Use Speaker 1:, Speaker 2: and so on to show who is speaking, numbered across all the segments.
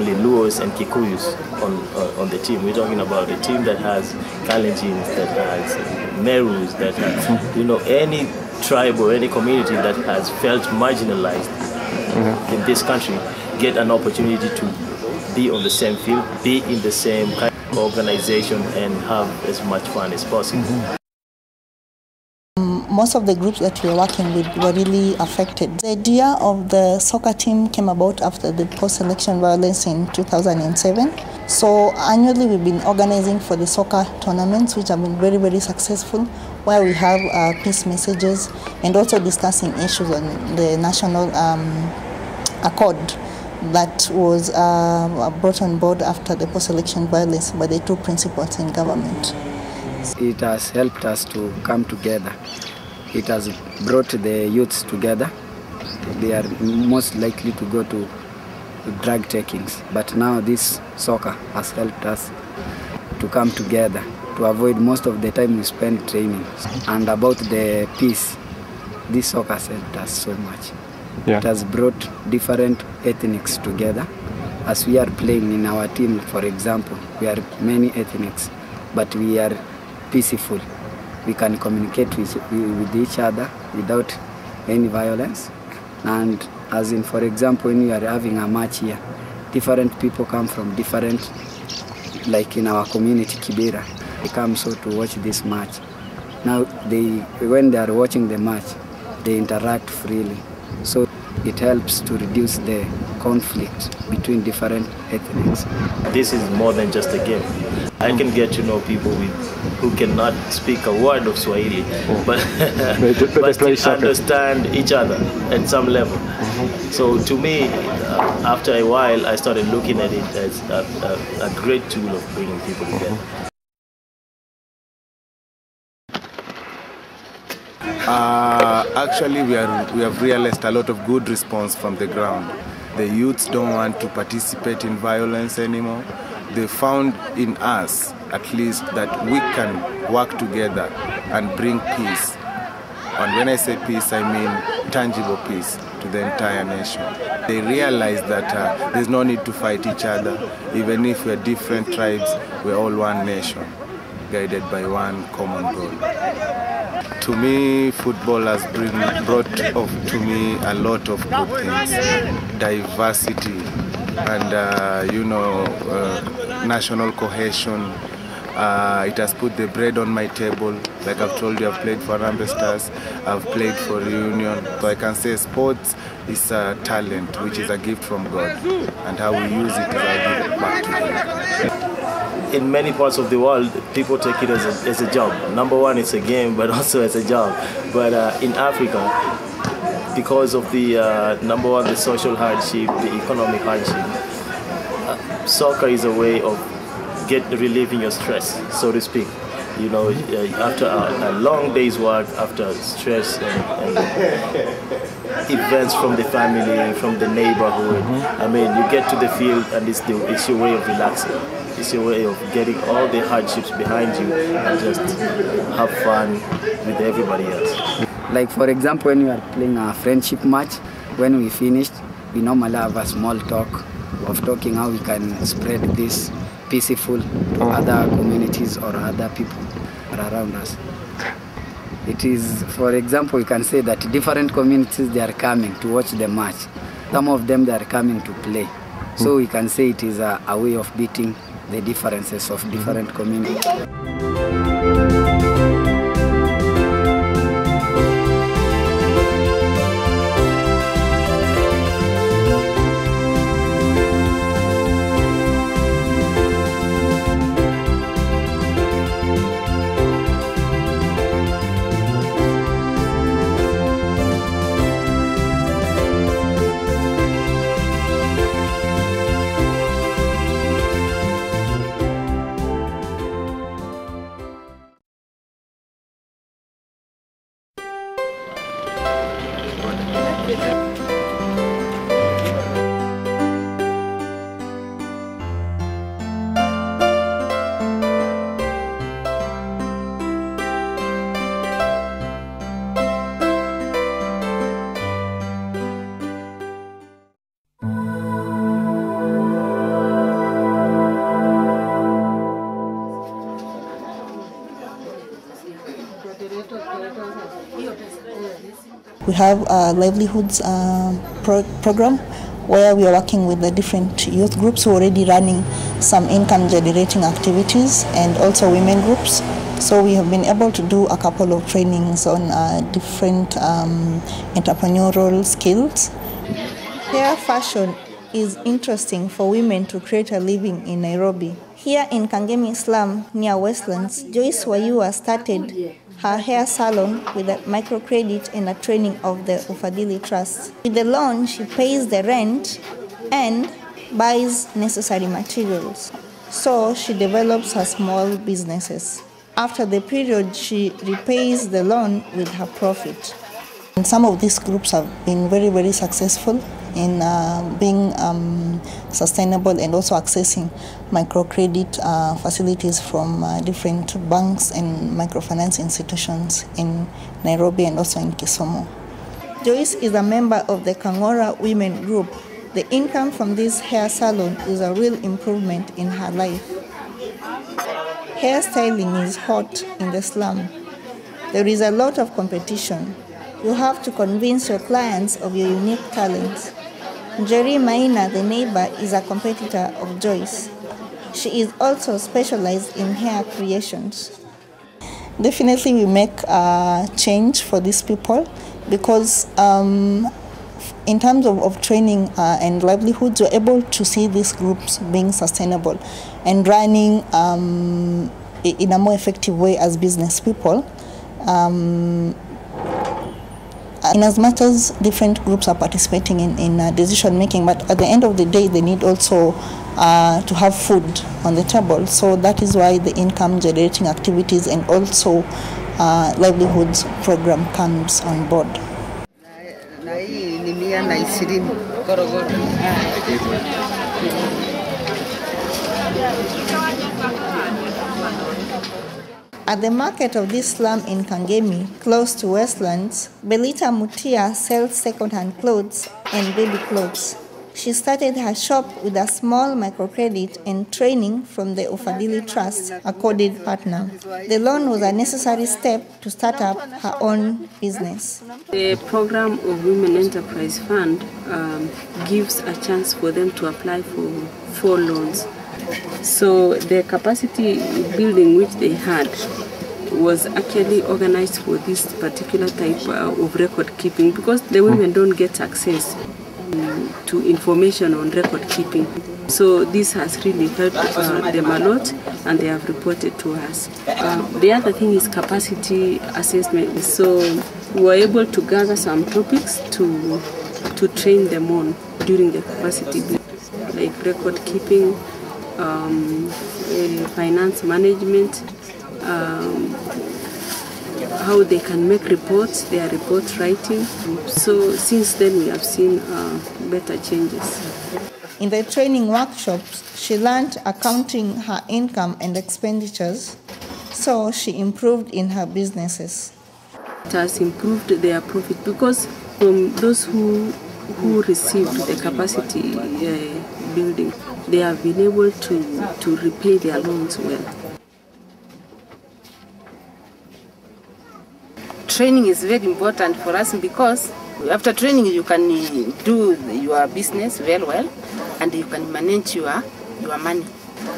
Speaker 1: only Luos and Kikuyus on the team. We're talking about a team that has Kalenjins, that has Merus, that has, any tribe or any community that has felt marginalized in this country get an opportunity to be on the same field, be in the same kind of organization, and have as much fun as possible.
Speaker 2: Most of the groups that we were working with were really affected. The idea of the soccer team came about after the post-election violence in 2007. So annually we've been organizing for the soccer tournaments, which have been very, very successful, where we have peace messages and also discussing issues on the national accord that was brought on board after the post-election violence by the two principals in government.
Speaker 3: It has helped us to come together. It has brought the youths together. They are most likely to go to drug takings. But now this soccer has helped us to come together, to avoid most of the time we spend training. And about the peace, this soccer has helped us so much. Yeah. It has brought different ethnics together. As we are playing in our team, for example, we are many ethnics, but we are peaceful. We can communicate with each other without any violence. And as in, for example, when we are having a match here, different people come from different, like in our community, Kibera, they come so to watch this match. Now, when they are watching the match, they interact freely. So it helps to reduce the conflict between different ethnics.
Speaker 1: This is more than just a game. I can get to know people who cannot speak a word of Swahili, but still understand each other at some level. So to me, after a while, I started looking at it as a great tool of bringing people together.
Speaker 4: Actually, we have realized a lot of good response from the ground. The youths don't want to participate in violence anymore. They found in us, at least, that we can work together and bring peace. And when I say peace, I mean tangible peace to the entire nation. They realized that there's no need to fight each other. Even if we're different tribes, we're all one nation, guided by one common goal. To me, football has brought to me a lot of good things. Diversity and, national cohesion. It has put the bread on my table. Like I've told you, I've played for Harambee Stars, I've played for Union. So I can say sports is a talent, which is a gift from God. And how we use it is how we give it back to Him.
Speaker 1: In many parts of the world, people take it as a job. Number one, it's a game, but also as a job. But in Africa, because of the, number one, the social hardship, the economic hardship, soccer is a way of relieving your stress, so to speak. After a long day's work, after stress and events from the family, from the neighborhood, I mean, you get to the field and it's your way of relaxing. It's your way of getting all the hardships behind you and just have fun with everybody else.
Speaker 3: Like for example, when we are playing a friendship match, when we finished, we normally have a small talk of talking how we can spread this peaceful to other communities or other people around us. It is, for example, we can say that different communities, they are coming to watch the match. Some of them, they are coming to play. So we can say it is a way of beating the differences of different communities.
Speaker 2: We have a livelihoods program where we are working with the different youth groups who are already running some income generating activities, and also women groups. So we have been able to do a couple of trainings on different entrepreneurial skills. Hair fashion is interesting for women to create a living in Nairobi. Here in Kangemi slum near Westlands, Joyce Wayua started her hair salon with a microcredit and a training of the Ufadhili Trust. With the loan, she pays the rent and buys necessary materials. So she develops her small businesses. After the period, she repays the loan with her profit. And some of these groups have been very, very successful in being sustainable and also accessing microcredit facilities from different banks and microfinance institutions in Nairobi and also in Kisumu. Joyce is a member of the Kangora Women Group. The income from this hair salon is a real improvement in her life. Hairstyling is hot in the slum. There is a lot of competition. You have to convince your clients of your unique talents. Jerry Maina, the neighbor, is a competitor of Joyce. She is also specialized in hair creations. Definitely we make a change for these people because in terms of training and livelihoods, we're able to see these groups being sustainable and running in a more effective way as business people. In as much as different groups are participating in decision making, but at the end of the day, they need also to have food on the table. So that is why the income generating activities and also livelihoods program comes on board. At the market of this slum in Kangemi, close to Westlands, Belita Mutia sells second-hand clothes and baby clothes. She started her shop with a small microcredit and training from the Ufadhili Trust, a coded partner. The loan was a necessary step to start up her own business.
Speaker 5: The program of Women Enterprise Fund gives a chance for them to apply for loans. So the capacity building which they had was actually organized for this particular type of record keeping because the women don't get access to information on record keeping. So this has really helped them a lot and they have reported to us. The other thing is capacity assessment. So we were able to gather some topics to train them on during the capacity building, like record keeping, finance management, how they can make reports, their report writing. So since then we have seen better changes.
Speaker 2: In the training workshops, she learned accounting her income and expenditures, so she improved in her businesses.
Speaker 5: It has improved their profit because from those who received the capacity building, they have been able to repay their loans well.
Speaker 6: Training is very important for us because after training you can do your business very well and you can manage your money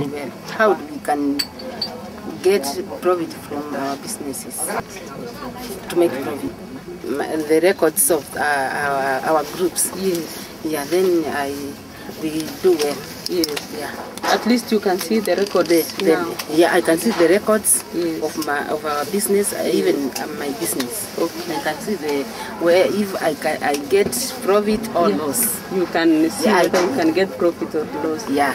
Speaker 6: well. How we can get profit from our businesses to make profit. The records of our groups.
Speaker 5: Yes.
Speaker 6: Yeah, then we do well.
Speaker 5: Yes.
Speaker 6: Yeah.
Speaker 5: At least you can see the record now.
Speaker 6: Yeah, I can see the records
Speaker 5: yes.
Speaker 6: of our business, even my business. Okay. I can see where if I get profit or loss.
Speaker 5: You can see whether you can get profit or loss.
Speaker 6: Yeah.